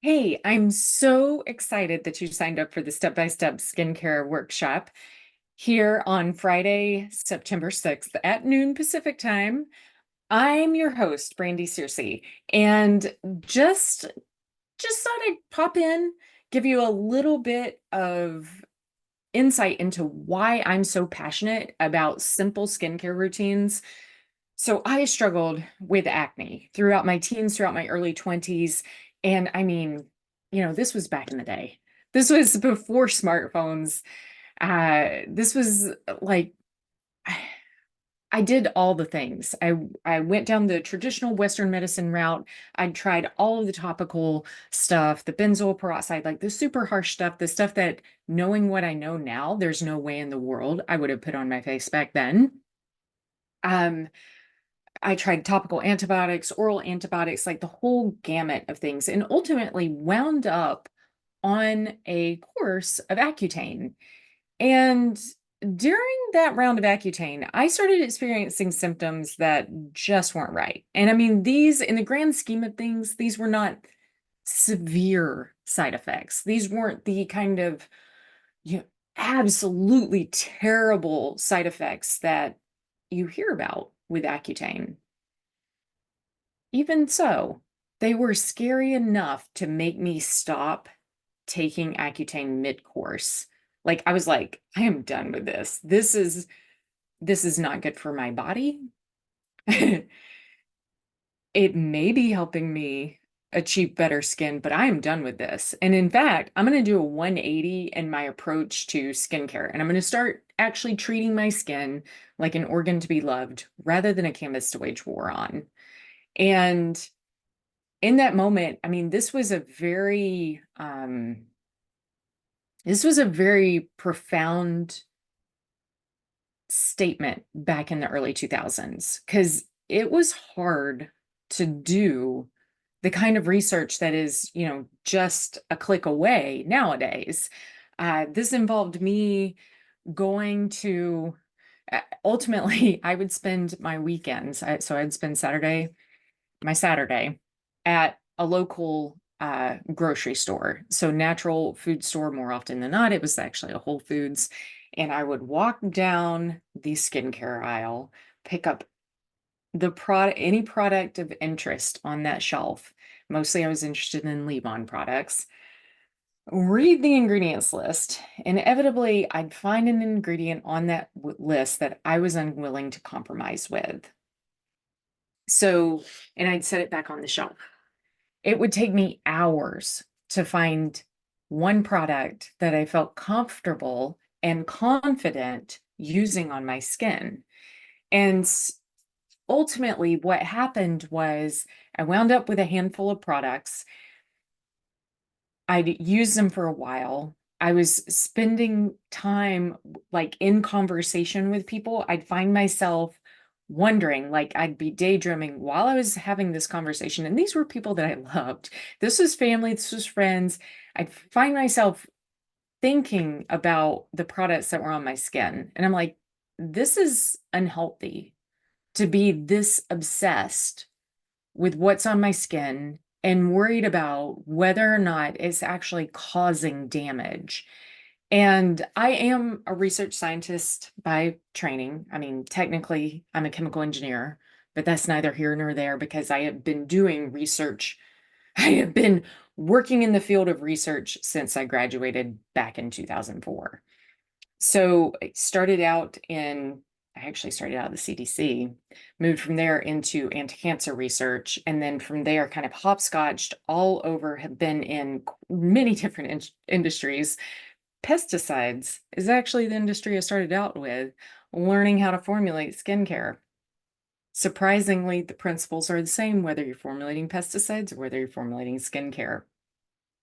Hey, I'm so excited that you signed up for the step-by-step skincare workshop here on Friday, September 6th at noon Pacific time. I'm your host, Brandy Searcy, and just just thought I'd pop in, give you a little bit of insight into why I'm so passionate about simple skincare routines. So I struggled with acne throughout my teens, throughout my early 20s. And I mean, this was back in the day. This was before smartphones. This was like I did all the things. I went down the traditional Western medicine route. I tried all of the topical stuff, the benzoyl peroxide, like the super harsh stuff, the stuff that knowing what I know now, there's no way in the world I would have put on my face back then. Um, I tried topical antibiotics, oral antibiotics, like the whole gamut of things, and ultimately wound up on a course of Accutane. And during that round of Accutane, I started experiencing symptoms that just weren't right. And I mean, these, in the grand scheme of things, these were not severe side effects. These weren't the kind of, you know, absolutely terrible side effects that you hear about with Accutane. Even so, they were scary enough to make me stop taking Accutane mid-course. Like I was like, I am done with this. This is not good for my body. It may be helping me achieve better skin, but I am done with this. And in fact, I'm going to do a 180 in my approach to skincare. And I'm going to start actually treating my skin like an organ to be loved rather than a canvas to wage war on. And in that moment, I mean, this was a very profound statement back in the early 2000s because it was hard to do the kind of research that is, just a click away nowadays. This involved me going to, ultimately, I would spend my weekends. So I'd spend my Saturday at a local grocery store. So natural food store more often than not. It was actually a Whole Foods. And I would walk down the skincare aisle, pick up any product of interest on that shelf. Mostly I was interested in Leave-On products. Read the ingredients list. Inevitably, I'd find an ingredient on that list that I was unwilling to compromise with. So, and I'd set it back on the shelf. It would take me hours to find one product that I felt comfortable and confident using on my skin. And ultimately, what happened was I wound up with a handful of products. I'd use them for a while. I was spending time like in conversation with people. I'd find myself wondering, like I'd be daydreaming while I was having this conversation. And these were people that I loved. This was family, this was friends. I'd find myself thinking about the products that were on my skin. And I'm like, this is unhealthy to be this obsessed with what's on my skin and worried about whether or not it's actually causing damage. And I am a research scientist by training. I mean, technically, I'm a chemical engineer, but that's neither here nor there because I have been doing research. I have been working in the field of research since I graduated back in 2004. So I actually started out at the CDC, moved from there into anti-cancer research, and then from there kind of hopscotched all over, have been in many different industries. Pesticides is actually the industry I started out with, learning how to formulate skincare. Surprisingly, the principles are the same whether you're formulating pesticides or whether you're formulating skincare.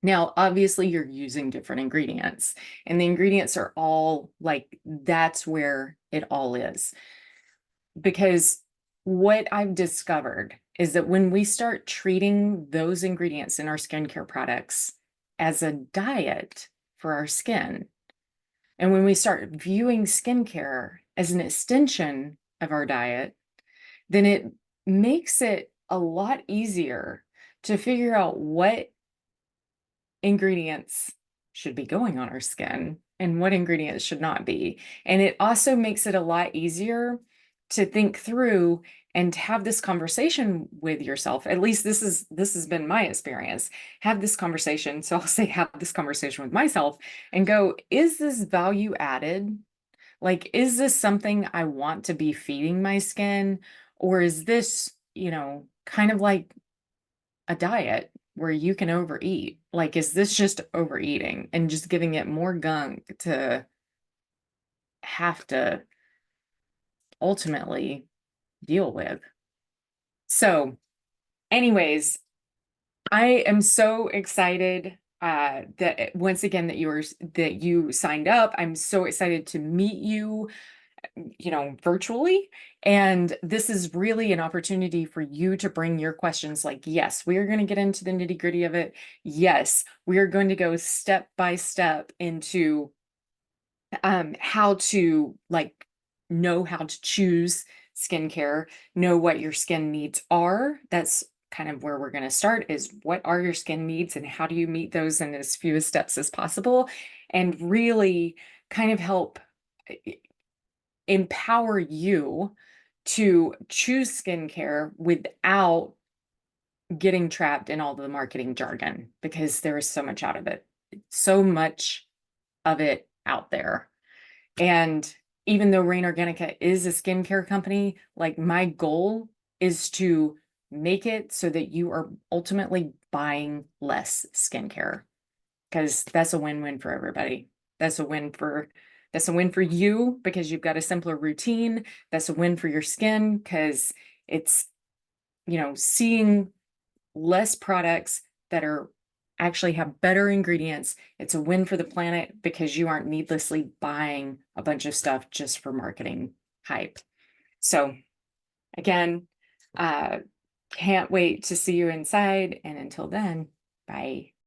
Now, obviously, you're using different ingredients, and the ingredients are all like that's where it all is. Because what I've discovered is that when we start treating those ingredients in our skincare products as a diet for our skin, and when we start viewing skincare as an extension of our diet, then it makes it a lot easier to figure out what ingredients should be going on our skin and what ingredients should not be. And it also makes it a lot easier to think through and have this conversation with yourself. At least this has been my experience. Have this conversation. So I'll say have this conversation with myself and go, is this value added? Like, is this something I want to be feeding my skin? Or is this, kind of like a diet where you can overeat? Like, is this just overeating and just giving it more gunk to have to ultimately deal with? So, anyways, I am so excited that once again that you signed up. I'm so excited to meet you, virtually. And this is really an opportunity for you to bring your questions. Like, yes, we are going to get into the nitty gritty of it. Yes, we are going to go step by step into how to know how to choose skincare, know what your skin needs are. That's kind of where we're going to start, is what are your skin needs and how do you meet those in as few steps as possible, and really kind of help empower you to choose skincare without getting trapped in all the marketing jargon, because there is so much of it out there. And even though Rain Organica is a skincare company, like, my goal is to make it so that you are ultimately buying less skincare, because that's a win-win for everybody. That's a win for you because you've got a simpler routine. That's a win for your skin because it's, seeing less products that are actually have better ingredients. It's a win for the planet because you aren't needlessly buying a bunch of stuff just for marketing hype. So again, uh, can't wait to see you inside. And until then, bye.